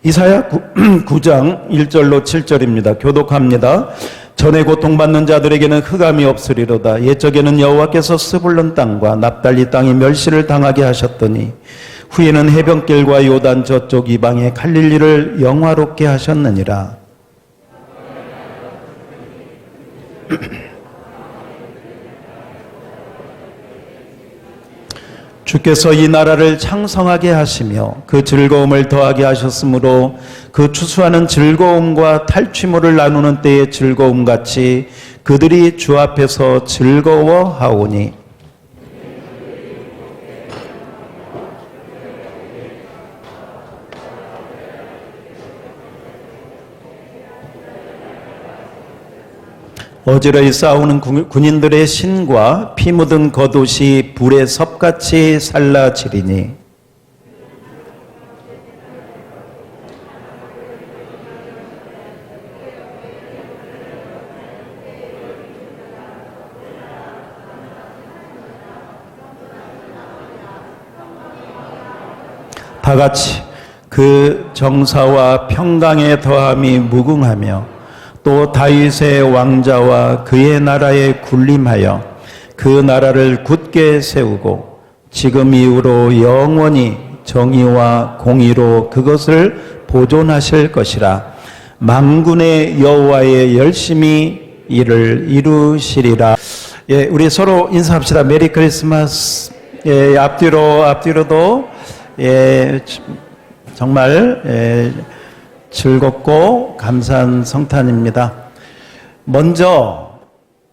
이사야 9장 1절로 7절입니다. 교독합니다. 전에 고통받는 자들에게는 흑암이 없으리로다. 옛적에는 여호와께서 스불론 땅과 납달리 땅이 멸시를 당하게 하셨더니 후에는 해변길과 요단 저쪽 이방의 갈릴리를 영화롭게 하셨느니라. 주께서 이 나라를 창성하게 하시며 그 즐거움을 더하게 하셨으므로 그 추수하는 즐거움과 탈취물을 나누는 때의 즐거움같이 그들이 주 앞에서 즐거워하오니 어지러이 싸우는 군인들의 신과 피 묻은 겉옷이 불의 섭같이 살라지리니 다같이 그 정사와 평강의 더함이 무궁하며 또 다윗의 왕자와 그의 나라에 군림하여 그 나라를 굳게 세우고 지금 이후로 영원히 정의와 공의로 그것을 보존하실 것이라. 만군의 여호와의 열심히 이를 이루시리라. 예, 우리 서로 인사합시다. 메리 크리스마스. 예, 앞뒤로도 예, 정말 즐겁고 감사한 성탄입니다. 먼저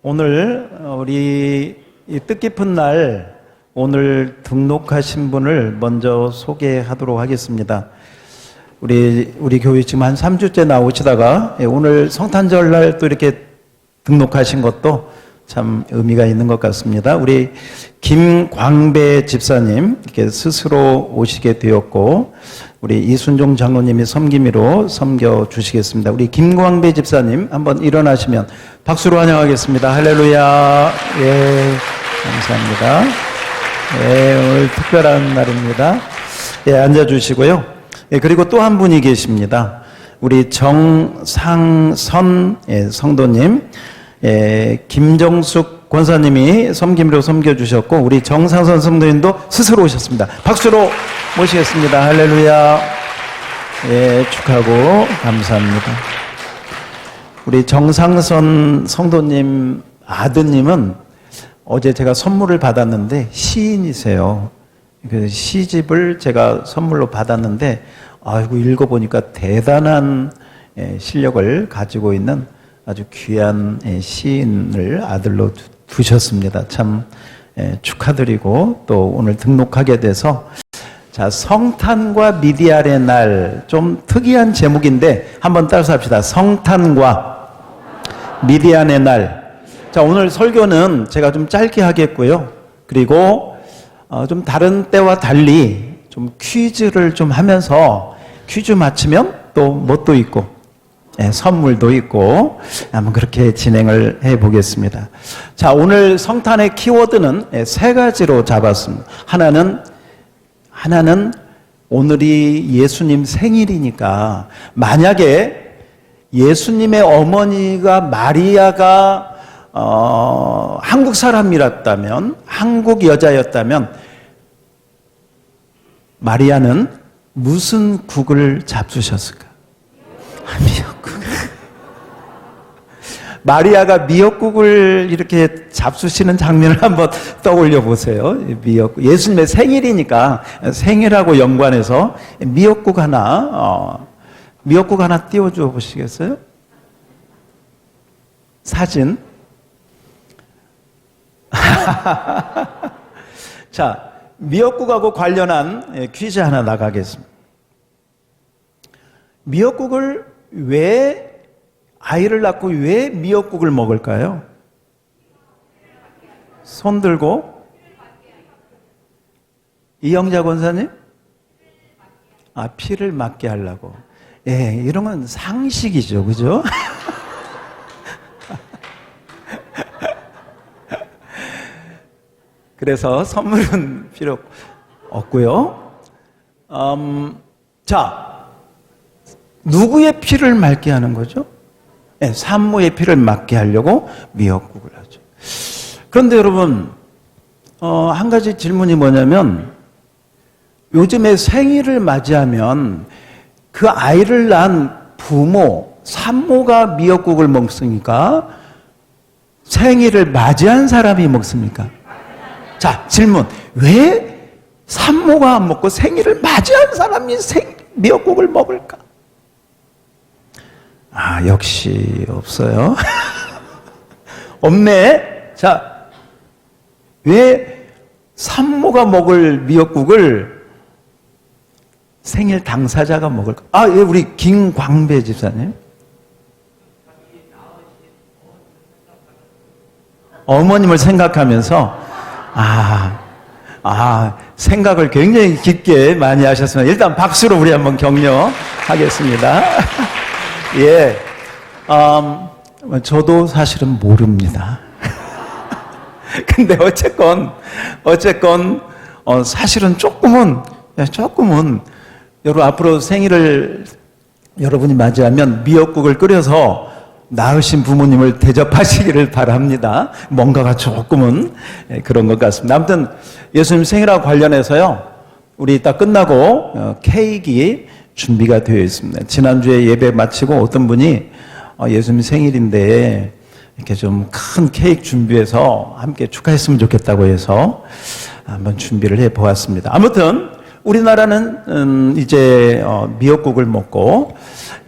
오늘 우리 이 뜻깊은 날 오늘 등록하신 분을 먼저 소개하도록 하겠습니다. 우리 교회 지금 한 3주째 나오시다가 오늘 성탄절 날 또 이렇게 등록하신 것도 참 의미가 있는 것 같습니다. 우리 김광배 집사님 이렇게 스스로 오시게 되었고 우리 이순종 장로님이 섬김이로 섬겨주시겠습니다. 우리 김광배 집사님 한번 일어나시면 박수로 환영하겠습니다. 할렐루야. 예, 감사합니다. 예, 오늘 특별한 날입니다. 예, 앉아주시고요. 예, 그리고 또 한 분이 계십니다. 우리 정상선 성도님, 예, 김정숙 권사님이 섬김으로 섬겨주셨고 우리 정상선 성도님도 스스로 오셨습니다. 박수로 모시겠습니다. 할렐루야. 예, 축하하고 감사합니다. 우리 정상선 성도님 아드님은 어제 제가 선물을 받았는데 시인이세요. 그 시집을 제가 선물로 받았는데 아이고 읽어보니까 대단한 실력을 가지고 있는 아주 귀한 시인을 아들로 두셨습니다. 참 축하드리고 또 오늘 등록하게 돼서 자, 성탄과 미디알의 날, 좀 특이한 제목인데 한번 따라서 합시다. 성탄과 미디안의 날. 자, 오늘 설교는 제가 좀 짧게 하겠고요. 그리고 좀 다른 때와 달리 좀 퀴즈를 좀 하면서 퀴즈 맞히면 또 뭣도 있고 선물도 있고 한번 그렇게 진행을 해보겠습니다. 자, 오늘 성탄의 키워드는 세 가지로 잡았습니다. 하나는 오늘이 예수님 생일이니까 만약에 예수님의 어머니가 마리아가 한국 사람이었다면, 한국 여자였다면 마리아는 무슨 국을 잡수셨을까? 미역국. 마리아가 미역국을 이렇게 잡수시는 장면을 한번 떠올려 보세요. 미역국. 예수님의 생일이니까 생일하고 연관해서 미역국 하나 띄워줘 보시겠어요? 사진. 자, 미역국하고 관련한 퀴즈 하나 나가겠습니다. 미역국을 아이를 낳고 왜 미역국을 먹을까요? 손 들고. 이영자 권사님? 피를 맞게 하려고. 예, 이런 건 상식이죠. 그죠? 그래서 선물은 필요 없고요. 자, 누구의 피를 맑게 하는 거죠? 네, 산모의 피를 맑게 하려고 미역국을 하죠. 그런데 여러분, 한 가지 질문이 뭐냐면, 요즘에 생일을 맞이하면 그 아이를 낳은 부모, 산모가 미역국을 먹습니까? 생일을 맞이한 사람이 먹습니까? 자, 질문. 왜 산모가 안 먹고 생일을 맞이한 사람이 미역국을 먹을까? 아, 역시 없어요. 없네. 자, 왜 산모가 먹을 미역국을 생일 당사자가 먹을까? 아, 예, 우리 김광배 집사님. 어머님을 생각하면서, 생각을 굉장히 깊게 많이 하셨습니다. 일단 박수로 우리 한번 격려하겠습니다. 예, 저도 사실은 모릅니다. 근데 어쨌건, 사실은 조금은, 여러분 앞으로 생일을 여러분이 맞이하면 미역국을 끓여서 낳으신 부모님을 대접하시기를 바랍니다. 뭔가가 조금은 그런 것 같습니다. 아무튼 예수님 생일하고 관련해서요, 우리 이따 끝나고 케이크 준비가 되어 있습니다. 지난주에 예배 마치고 어떤 분이 예수님 생일인데 이렇게 좀 큰 케이크 준비해서 함께 축하했으면 좋겠다고 해서 한번 준비를 해 보았습니다. 아무튼 우리나라는 이제 미역국을 먹고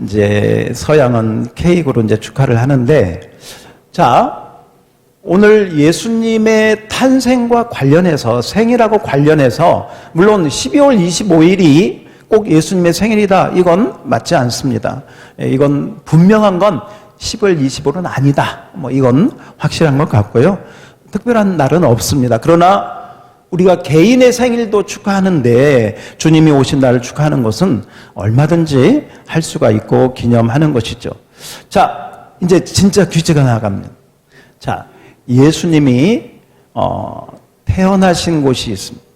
이제 서양은 케이크로 이제 축하를 하는데, 자, 오늘 예수님의 탄생과 관련해서, 생일하고 관련해서, 물론 12월 25일이 꼭 예수님의 생일이다, 이건 맞지 않습니다. 이건 분명한 건 10월 25일은 아니다, 이건 확실한 것 같고요. 특별한 날은 없습니다. 그러나 우리가 개인의 생일도 축하하는데 주님이 오신 날을 축하하는 것은 얼마든지 할 수가 있고 기념하는 것이죠. 자, 이제 진짜 퀴즈가 나갑니다. 자, 예수님이 태어나신 곳이 있습니다.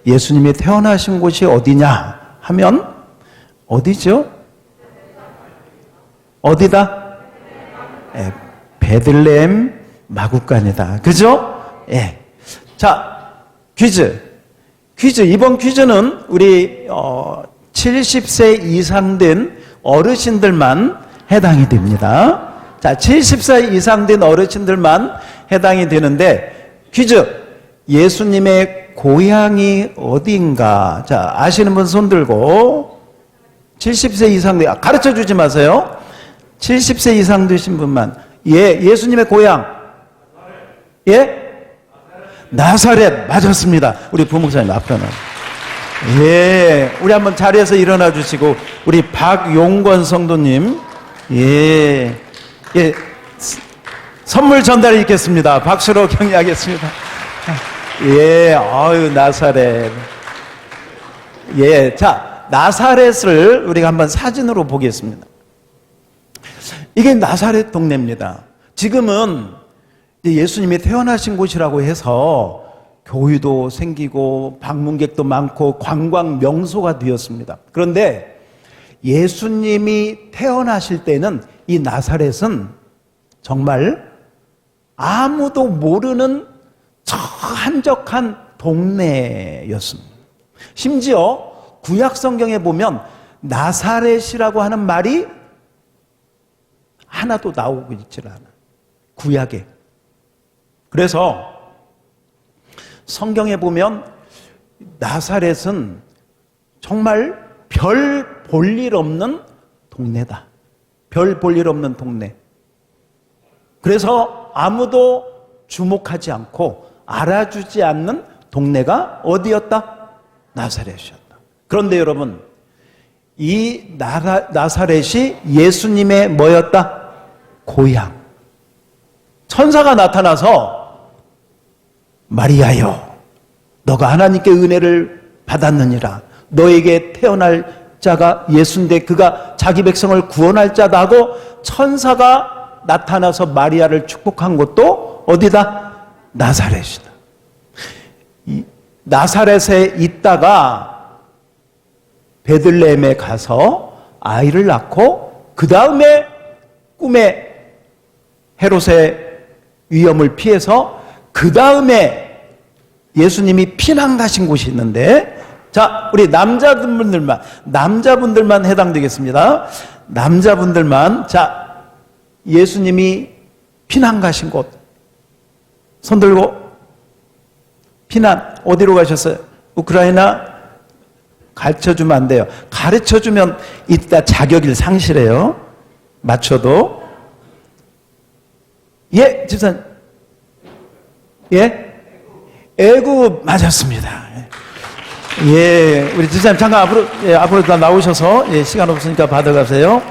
예수님이 태어나신 곳이 어디냐 하면 어디죠? 어디다? 베들레헴 마구간이다. 그죠? 예. 자, 퀴즈. 이번 퀴즈는 우리 70세 이상 된 어르신들만 해당이 됩니다. 자, 70세 이상 된 어르신들만 해당이 되는데, 퀴즈. 예수님의 고향이 어디인가? 자, 아시는 분 손 들고. 70세 이상 된, 가르쳐 주지 마세요. 70세 이상 되신 분만. 예, 예수님의 고향. 예? 나사렛. 맞았습니다. 우리 부목사님 앞으로 나와. 예, 우리 한번 자리에서 일어나 주시고, 우리 박용권 성도님, 예, 선물 전달해 있겠습니다. 박수로 격려하겠습니다. 예, 아유, 나사렛. 예, 자, 나사렛을 우리가 한번 사진으로 보겠습니다. 이게 나사렛 동네입니다. 지금은 예수님이 태어나신 곳이라고 해서 교회도 생기고 방문객도 많고 관광 명소가 되었습니다. 그런데 예수님이 태어나실 때는 이 나사렛은 정말 아무도 모르는 저 한적한 동네였습니다. 심지어 구약 성경에 보면 나사렛이라고 하는 말이 하나도 나오고 있질 않아. 구약에. 그래서 성경에 보면 나사렛은 정말 별 볼 일 없는 동네다. 별 볼 일 없는 동네. 그래서 아무도 주목하지 않고 알아주지 않는 동네가 어디였다? 나사렛이었다. 그런데 여러분, 이 나사렛이 예수님의 뭐였다? 고향. 천사가 나타나서 마리아여, 너가 하나님께 은혜를 받았느니라. 너에게 태어날 자가 예수인데 그가 자기 백성을 구원할 자다 하고 천사가 나타나서 마리아를 축복한 곳도 어디다? 나사렛이다. 나사렛에 있다가 베들레헴에 가서 아이를 낳고 그 다음에 꿈에 헤롯의 위험을 피해서 그 다음에 예수님이 피난 가신 곳이 있는데, 자, 우리 남자분들만 해당되겠습니다. 남자분들만. 자, 예수님이 피난 가신 곳 손 들고. 피난 어디로 가셨어요? 우크라이나? 가르쳐주면 안 돼요. 가르쳐주면 이따 자격을 상실해요. 맞춰도. 예, 집사님. 예? 애굽 맞았습니다. 예, 우리 집사님 잠깐 앞으로 다 나오셔서, 예, 시간 없으니까 받아가세요.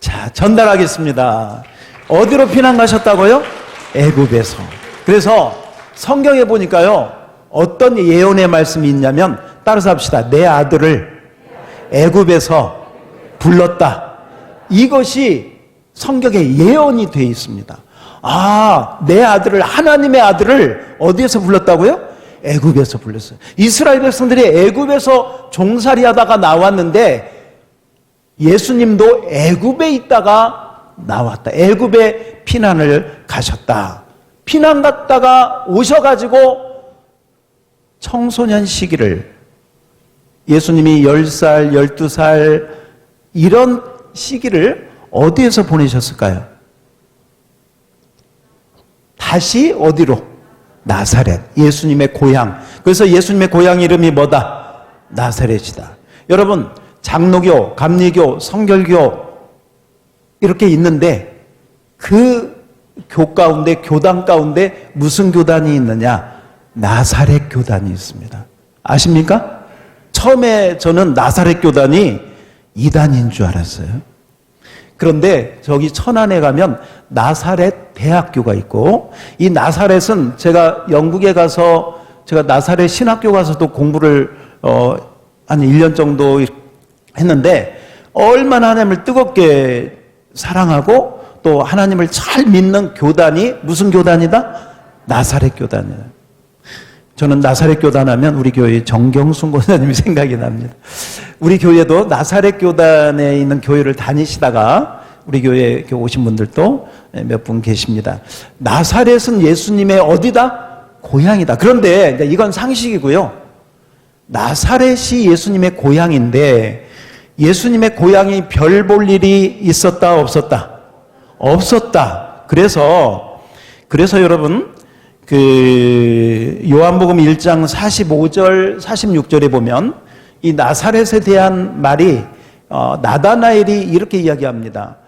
자, 전달하겠습니다. 어디로 피난 가셨다고요? 애굽에서. 그래서 성경에 보니까요, 어떤 예언의 말씀이 있냐면, 따라서 합시다. 내 아들을 애굽에서 불렀다. 이것이 성경에 예언이 되어 있습니다. 아, 내 아들을, 하나님의 아들을 어디에서 불렀다고요? 애굽에서 불렀어요. 이스라엘 백성들이 애굽에서 종살이 하다가 나왔는데 예수님도 애굽에 있다가 나왔다. 애굽에 피난을 가셨다. 피난 갔다가 오셔가지고 청소년 시기를, 예수님이 10살, 12살 이런 시기를 어디에서 보내셨을까요? 다시 어디로? 나사렛, 예수님의 고향. 그래서 예수님의 고향 이름이 뭐다? 나사렛이다. 여러분, 장로교, 감리교, 성결교 이렇게 있는데 그 교단 가운데 무슨 교단이 있느냐? 나사렛 교단이 있습니다. 아십니까? 처음에 저는 나사렛 교단이 이단인 줄 알았어요. 그런데 저기 천안에 가면 나사렛 대학교가 있고, 이 나사렛은 제가 영국에 가서, 제가 나사렛 신학교 가서도 공부를 한 1년 정도 했는데, 얼마나 하나님을 뜨겁게 사랑하고 또 하나님을 잘 믿는 교단이 무슨 교단이다? 나사렛 교단이에요. 저는 나사렛 교단 하면 우리 교회 정경순 권사님이 생각이 납니다. 우리 교회도 나사렛 교단에 있는 교회를 다니시다가 우리 교회에 오신 분들도 몇 분 계십니다. 나사렛은 예수님의 어디다? 고향이다. 그런데 이건 상식이고요. 나사렛이 예수님의 고향인데 예수님의 고향이 별 볼 일이 있었다 없었다? 없었다. 그래서 여러분, 요한복음 1장 45절, 46절에 보면 이 나사렛에 대한 말이, 나다나엘이 이렇게 이야기합니다.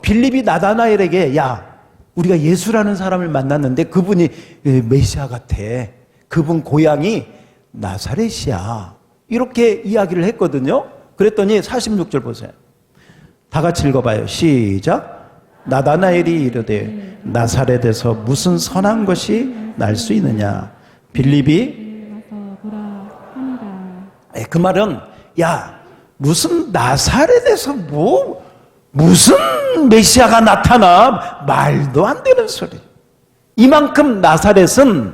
빌립이 나다나엘에게, 야, 우리가 예수라는 사람을 만났는데 그분이 메시아 같아. 그분 고향이 나사렛이야. 이렇게 이야기를 했거든요. 그랬더니 46절 보세요. 다 같이 읽어봐요. 시작. 나다나엘이 이르되 나사렛에서 무슨 선한 것이 날 수 있느냐. 빌립이 그 말은, 야, 무슨 나사렛에서 무슨 메시아가 나타나? 말도 안 되는 소리. 이만큼 나사렛은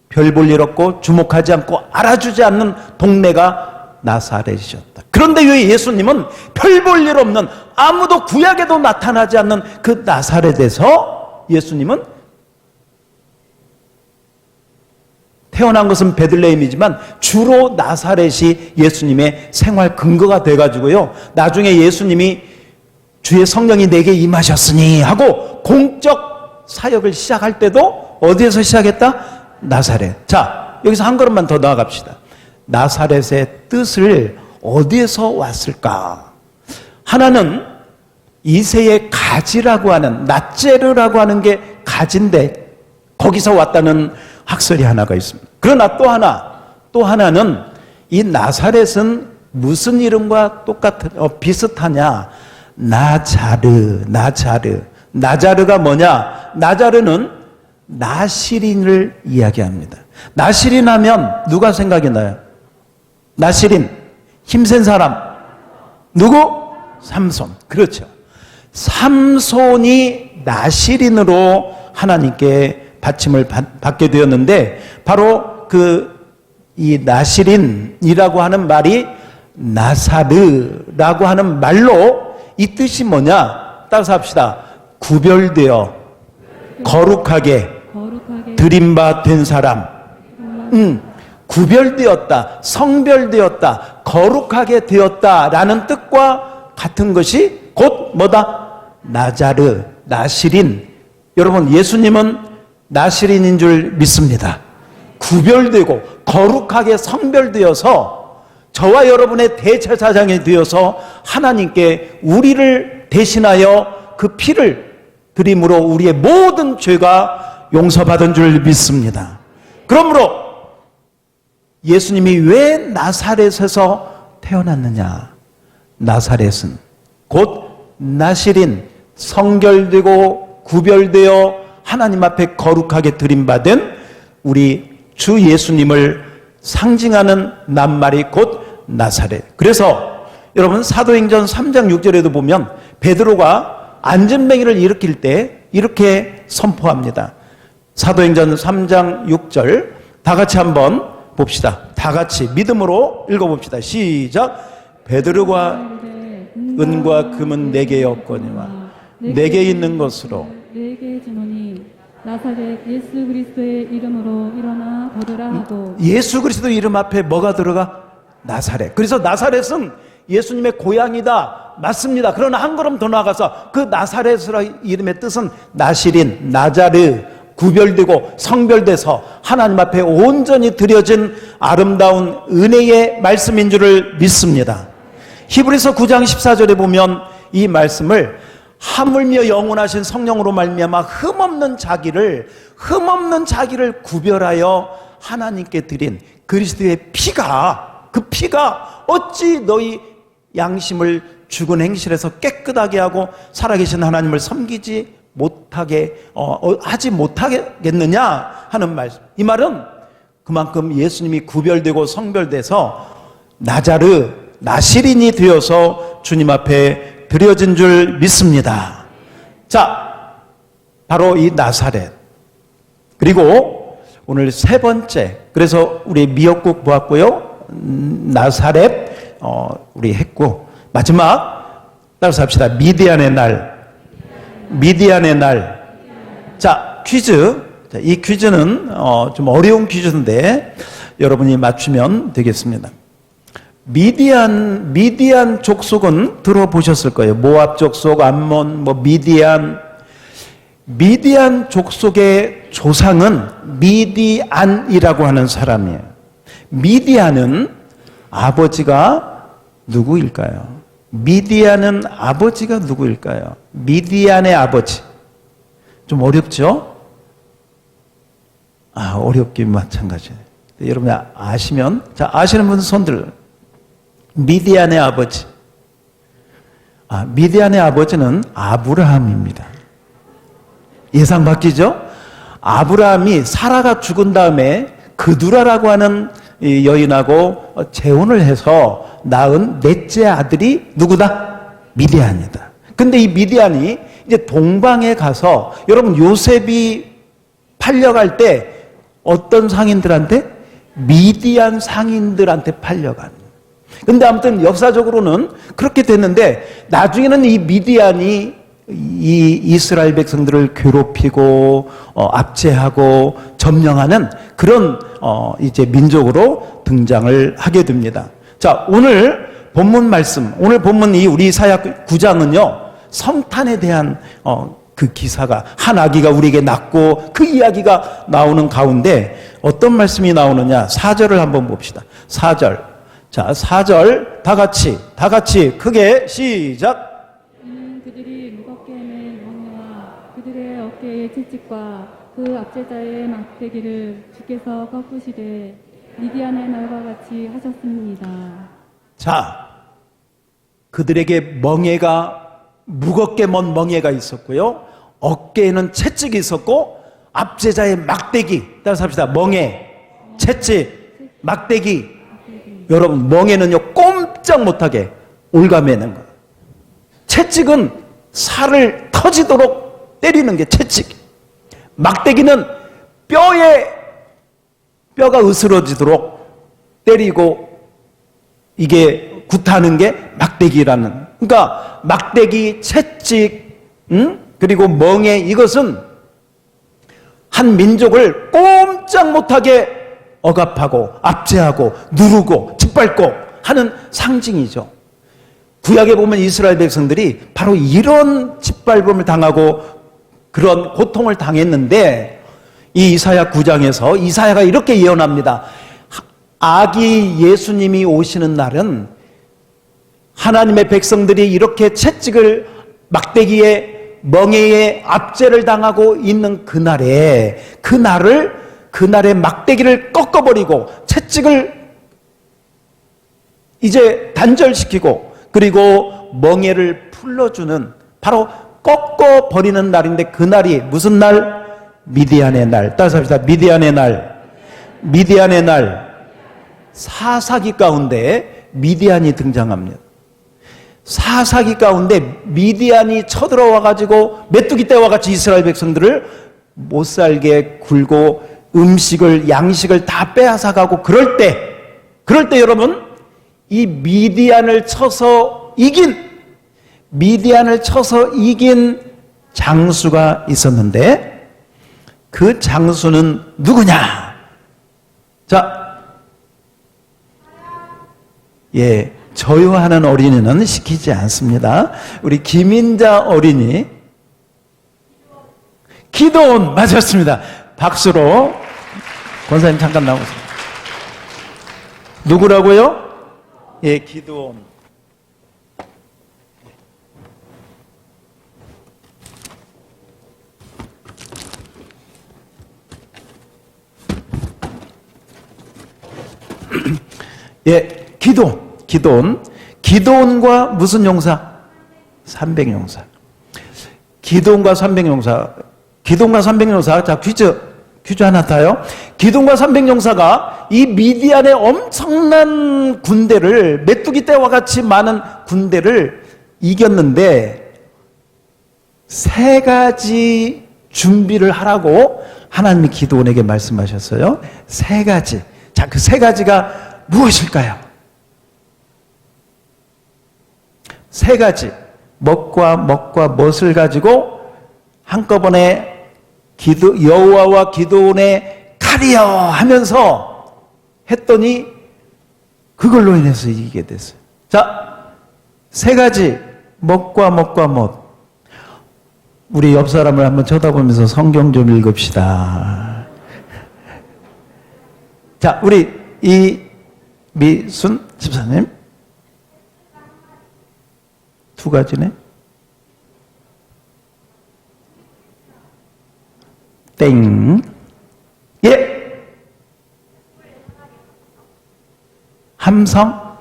별 볼 일 없고 주목하지 않고 알아주지 않는 동네가 나사렛이었다. 그런데 왜 예수님은 별 볼 일 없는, 아무도 구약에도 나타나지 않는 그 나사렛에서 예수님은 태어난 것은 베들레헴이지만 주로 나사렛이 예수님의 생활 근거가 돼가지고요, 나중에 예수님이 주의 성령이 내게 임하셨으니 하고 공적 사역을 시작할 때도 어디에서 시작했다? 나사렛. 자, 여기서 한 걸음만 더 나아갑시다. 나사렛의 뜻을 어디에서 왔을까? 하나는 이새의 가지라고 하는, 낫제르라고 하는 게 가지인데 거기서 왔다는 학설이 하나가 있습니다. 그러나 또 하나는 이 나사렛은 무슨 이름과 비슷하냐? 나자르가 뭐냐? 나자르는 나시린을 이야기합니다. 나시린 하면 누가 생각이 나요? 나시린, 힘센 사람. 누구? 삼손. 그렇죠. 삼손이 나시린으로 하나님께 받침을 받게 되었는데, 바로 이 나시린이라고 하는 말이 나사르라고 하는 말로 이 뜻이 뭐냐? 따라서 합시다. 구별되어 거룩하게 드림받은 사람. 구별되었다, 성별되었다, 거룩하게 되었다라는 뜻과 같은 것이 곧 뭐다? 나자르, 나시린. 여러분, 예수님은 나시린인 줄 믿습니다. 구별되고 거룩하게 성별되어서 저와 여러분의 대제사장이 되어서 하나님께 우리를 대신하여 그 피를 드림으로 우리의 모든 죄가 용서받은 줄 믿습니다. 그러므로 예수님이 왜 나사렛에서 태어났느냐? 나사렛은 곧 나시린, 성결되고 구별되어 하나님 앞에 거룩하게 드림받은 우리 주 예수님을 상징하는 낱말이 곧 나사렛. 그래서 여러분 사도행전 3장 6절에도 보면 베드로가 안전뱅이를 일으킬 때 이렇게 선포합니다. 사도행전 3장 6절 다 같이 한번 봅시다. 다 같이 믿음으로 읽어봅시다. 시작. 베드로가 은과 금은 내게 없거니와 내게 있는 것으로 내게 주노니 나사렛 예수 그리스도의 이름으로 일어나 걸으라 하고. 예수 그리스도 이름 앞에 뭐가 들어가? 나사렛. 그래서 나사렛은 예수님의 고향이다. 맞습니다. 그러나 한 걸음 더 나아가서 그 나사렛이라는 이름의 뜻은 나시린, 나자르, 구별되고 성별돼서 하나님 앞에 온전히 드려진 아름다운 은혜의 말씀인 줄을 믿습니다. 히브리서 9장 14절에 보면 이 말씀을 하물며 영원하신 성령으로 말미암아 흠없는 자기를 구별하여 하나님께 드린 그리스도의 피가, 그 피가 어찌 너희 양심을 죽은 행실에서 깨끗하게 하고 살아계신 하나님을 섬기지 못하게 하지 못하겠느냐 하는 말씀. 이 말은 그만큼 예수님이 구별되고 성별돼서 나자르, 나시린이 되어서 주님 앞에 드려진 줄 믿습니다. 자, 바로 이 나사렛. 그리고 오늘 세 번째, 그래서 우리 미역국 보았고요, 나사렛 우리 했고, 마지막 따라서 합시다. 미디안의 날. 미디안의 날. 자, 퀴즈. 자, 이 퀴즈는 좀 어려운 퀴즈인데 여러분이 맞추면 되겠습니다. 미디안 족속은 들어보셨을 거예요. 모압 족속, 암몬, 미디안 족속의 조상은 미디안이라고 하는 사람이에요. 미디안은 아버지가 누구일까요? 미디안은 아버지가 누구일까요? 미디안의 아버지. 좀 어렵죠? 어렵긴 마찬가지예요. 여러분이 아시면, 자, 아시는 분은 손들. 미디안의 아버지. 미디안의 아버지는 아브라함입니다. 예상 바뀌죠? 아브라함이 사라가 죽은 다음에 그두라라고 하는 여인하고 재혼을 해서 낳은 넷째 아들이 누구다? 미디안이다. 근데 이 미디안이 이제 동방에 가서, 여러분 요셉이 팔려갈 때 어떤 상인들한테? 미디안 상인들한테 팔려간. 근데 아무튼 역사적으로는 그렇게 됐는데, 나중에는 이 미디안이 이 이스라엘 백성들을 괴롭히고 압제하고 점령하는 그런 이제 민족으로 등장을 하게 됩니다. 자, 오늘 본문 말씀, 오늘 본문 이 우리 사역 9장은요 성탄에 대한 그 기사가, 한 아기가 우리에게 낳고 그 이야기가 나오는 가운데 어떤 말씀이 나오느냐, 4절을 한번 봅시다. 4절. 자, 4절 다 같이 크게 시작. 그들이 무겁게 맨 멍에와 그들의 어깨의 채찍과 그 압제자의 막대기를 주께서 꺾으시되 미디안의 날과 같이 하셨습니다. 자, 그들에게 무겁게 먼 멍에가 있었고요, 어깨에는 채찍이 있었고, 압제자의 막대기. 따라서 합시다. 멍에, 채찍, 막대기. 여러분, 멍에는요 꼼짝 못하게 올가매는 거예요. 채찍은 살을 터지도록 때리는 게 채찍. 막대기는 뼈가 으스러지도록 때리고, 이게 굿하는 게 막대기라는. 그러니까 막대기, 채찍, 그리고 멍에, 이것은 한 민족을 꼼짝 못하게 억압하고 압제하고 누르고 짓밟고 하는 상징이죠. 구약에 보면 이스라엘 백성들이 바로 이런 짓밟음을 당하고 그런 고통을 당했는데, 이 이사야 9장에서 이사야가 이렇게 예언합니다. 아기 예수님이 오시는 날은 하나님의 백성들이 이렇게 채찍을, 막대기에, 멍에에 압제를 당하고 있는 그날에, 그날의 막대기를 꺾어버리고 채찍을 이제 단절시키고, 그리고 멍에를 풀러주는, 바로 꺾어버리는 날인데, 그날이 무슨 날? 미디안의 날. 따라서 합시다. 미디안의 날. 미디안의 날. 사사기 가운데 미디안이 등장합니다. 사사기 가운데 미디안이 쳐들어와 가지고 메뚜기 떼와 같이 이스라엘 백성들을 못살게 굴고 음식을, 양식을 다 빼앗아가고, 그럴 때 여러분, 이 미디안을 쳐서 이긴 장수가 있었는데, 그 장수는 누구냐? 자, 저요 하는 어린이는 시키지 않습니다. 우리 김인자 어린이, 기도원, 맞았습니다. 박수로. 권사님 잠깐 나오세요. 누구라고요? 기도원. 기도원. 기도원과 무슨 용사? 300용사. 기도원과 300용사. 자, 퀴즈 하나 타요. 기도원과 300용사가 이 미디안의 엄청난 군대를, 메뚜기 떼와 같이 많은 군대를 이겼는데, 세 가지 준비를 하라고 하나님이 기도원에게 말씀하셨어요. 세 가지. 자, 그 세 가지가 무엇일까요? 세 가지. 먹과 멋을 가지고 한꺼번에 여호와와 기도원의 칼이여 하면서 했더니 그걸로 인해서 이기게 됐어요. 자, 세 가지. 먹과 멋. 우리 옆 사람을 한번 쳐다보면서 성경 좀 읽읍시다. 자, 우리 이미순 집사님. 두 가지네. 땡. 함성.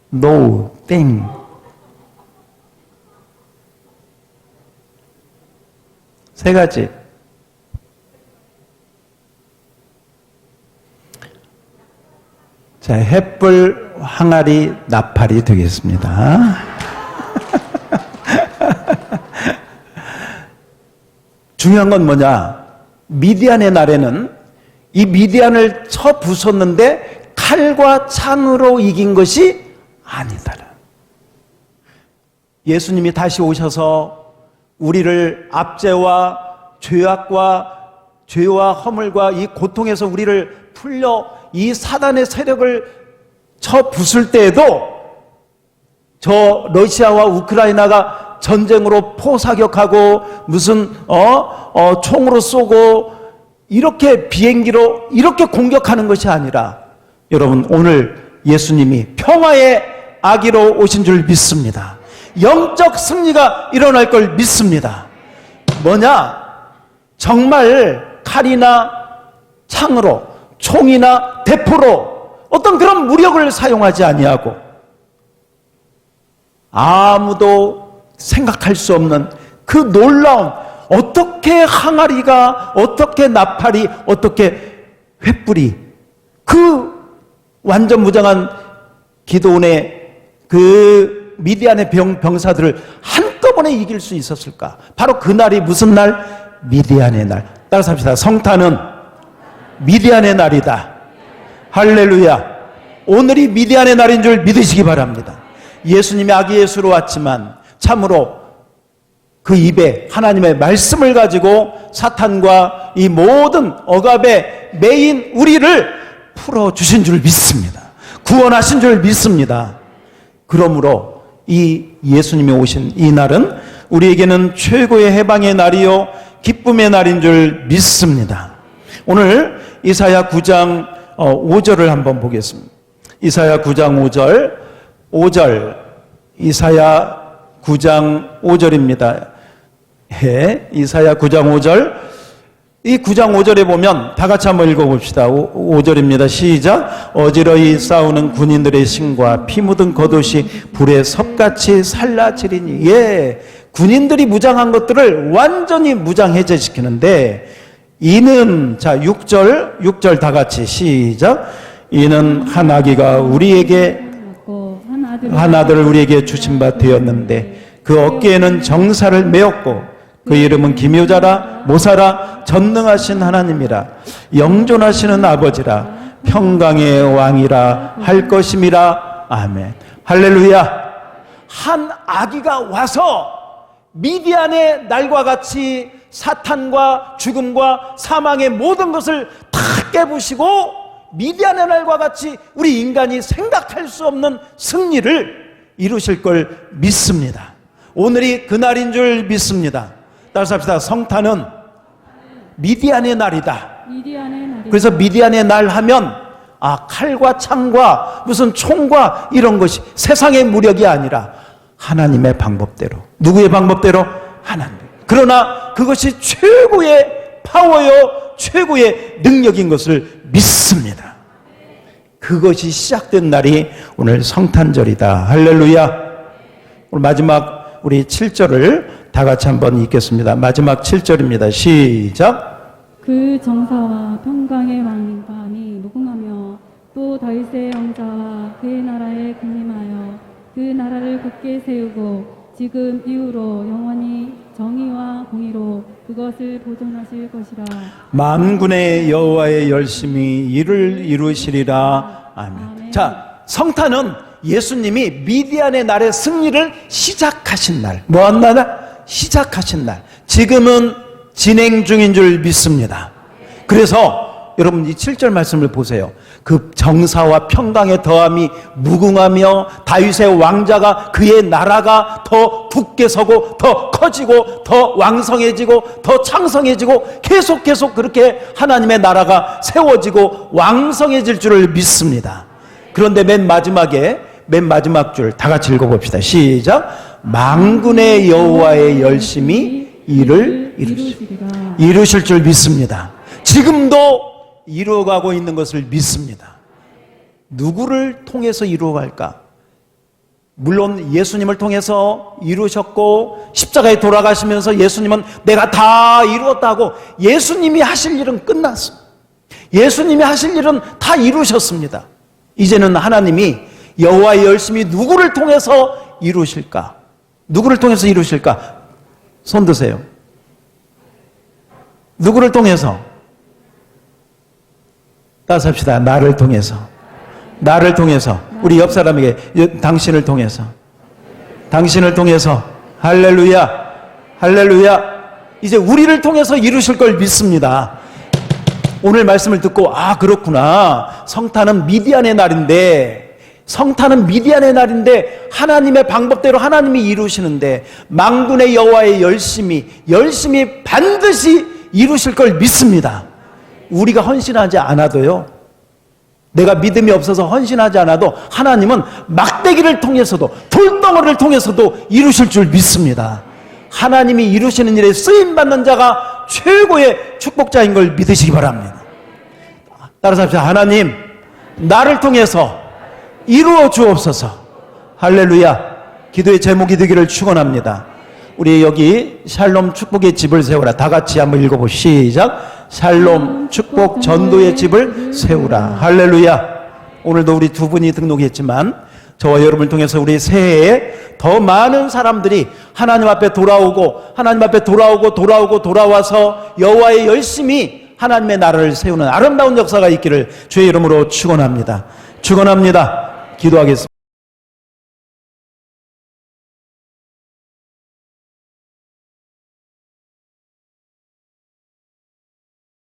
노. 땡. 세 가지. 자, 햇불, 항아리, 나팔이 되겠습니다. 중요한 건 뭐냐? 미디안의 날에는 이 미디안을 쳐 부쉈는데 칼과 창으로 이긴 것이 아니다. 예수님이 다시 오셔서 우리를 압제와 죄와 허물과 이 고통에서 우리를 풀려 이 사단의 세력을 쳐 부술 때에도 저 러시아와 우크라이나가 전쟁으로 포사격하고 무슨 총으로 쏘고 이렇게 비행기로 이렇게 공격하는 것이 아니라, 여러분, 오늘 예수님이 평화의 아기로 오신 줄 믿습니다. 영적 승리가 일어날 걸 믿습니다. 뭐냐? 정말 칼이나 창으로, 총이나 대포로 어떤 그런 무력을 사용하지 아니하고 아무도 생각할 수 없는 그 놀라운, 어떻게 항아리가, 어떻게 나팔이, 어떻게 횃불이 그 완전 무장한 기도원의 그 미디안의 병사들을 한꺼번에 이길 수 있었을까? 바로 그날이 무슨 날? 미디안의 날. 따라서 합시다. 성탄은 미디안의 날이다. 할렐루야. 오늘이 미디안의 날인 줄 믿으시기 바랍니다. 예수님이 아기 예수로 왔지만 참으로 그 입에 하나님의 말씀을 가지고 사탄과 이 모든 억압에 매인 우리를 풀어주신 줄 믿습니다. 구원하신 줄 믿습니다. 그러므로 이 예수님이 오신 이 날은 우리에게는 최고의 해방의 날이요 기쁨의 날인 줄 믿습니다. 오늘 이사야 9장 5절을 한번 보겠습니다. 이사야 9장 5절 이사야 9장 5절입니다. 이사야 9장 5절. 이 9장 5절에 보면 다 같이 한번 읽어봅시다. 5절입니다. 시작. 어지러이 싸우는 군인들의 신과 피 묻은 겉옷이 불에 섭같이 살라지리니. 군인들이 무장한 것들을 완전히 무장 해제시키는데, 이는, 자 6절 다 같이 시작. 이는 한 아기가 우리에게 한 아들을 우리에게 주신 바 되었는데 그 어깨에는 정사를 메었고 그 이름은 기묘자라 모사라 전능하신 하나님이라 영존하시는 아버지라 평강의 왕이라 할 것임이라. 아멘. 할렐루야. 한 아기가 와서 미디안의 날과 같이 사탄과 죽음과 사망의 모든 것을 다 깨부시고 미디안의 날과 같이 우리 인간이 생각할 수 없는 승리를 이루실 걸 믿습니다. 오늘이 그날인 줄 믿습니다. 따라서 합시다. 성탄은 미디안의 날이다. 그래서 미디안의 날 하면 칼과 창과 무슨 총과 이런 것이 세상의 무력이 아니라 하나님의 방법대로. 누구의 방법대로? 하나님. 그러나 그것이 최고의 파워요 최고의 능력인 것을 믿습니다. 그것이 시작된 날이 오늘 성탄절이다. 할렐루야. 오늘 마지막 우리 7절을 다 같이 한번 읽겠습니다. 마지막 7절입니다. 시작. 그 정사와 평강의 왕관이 무궁하며 또 다윗의 왕자와 그의 나라에 군림하여 그 나라를 굳게 세우고 지금 이후로 영원히 정의와 공의로 그것을 보존하실 것이라. 만군의 여호와의 열심히 이를 이루시리라. 아멘. 자, 성탄은 예수님이 미디안의 날의 승리를 시작하신 날. 뭐한 날? 시작하신 날. 지금은 진행 중인 줄 믿습니다. 그래서 여러분 이 7절 말씀을 보세요. 그 정사와 평강의 더함이 무궁하며 다윗의 왕자가 그의 나라가 더 굳게 서고 더 커지고 더 왕성해지고 더 창성해지고 계속 그렇게 하나님의 나라가 세워지고 왕성해질 줄을 믿습니다. 그런데 맨 마지막 줄 다 같이 읽어봅시다. 시작. 만군의 여호와의 열심히 이를 이루실 줄 믿습니다. 지금도 이루어가고 있는 것을 믿습니다. 누구를 통해서 이루어갈까? 물론 예수님을 통해서 이루셨고 십자가에 돌아가시면서 예수님은 내가 다 이루었다고 예수님이 하실 일은 끝났어. 예수님이 하실 일은 다 이루셨습니다. 이제는 하나님이 여호와의 열심히 누구를 통해서 이루실까? 누구를 통해서 이루실까? 손 드세요. 누구를 통해서? 따라서 합시다. 나를 통해서. 나를 통해서. 우리 옆 사람에게 당신을 통해서. 당신을 통해서. 할렐루야. 할렐루야. 이제 우리를 통해서 이루실 걸 믿습니다. 오늘 말씀을 듣고 그렇구나. 성탄은 미디안의 날인데 하나님의 방법대로 하나님이 이루시는데 만군의 여호와의 열심히 반드시 이루실 걸 믿습니다. 우리가 헌신하지 않아도요, 내가 믿음이 없어서 헌신하지 않아도 하나님은 막대기를 통해서도 돌덩어리를 통해서도 이루실 줄 믿습니다. 하나님이 이루시는 일에 쓰임받는 자가 최고의 축복자인 걸 믿으시기 바랍니다. 따라서 합시다. 하나님, 나를 통해서 이루어 주옵소서. 할렐루야. 기도의 제목이 되기를 축원합니다. 우리 여기 샬롬 축복의 집을 세우라. 다 같이 한번 읽어보시죠. 시작. 샬롬 축복 전도의 집을 세우라. 할렐루야. 오늘도 우리 두 분이 등록했지만 저와 여러분을 통해서 우리 새해에 더 많은 사람들이 하나님 앞에 돌아와서 여호와의 열심히 하나님의 나라를 세우는 아름다운 역사가 있기를 주의 이름으로 축원합니다. 축원합니다. 기도하겠습니다.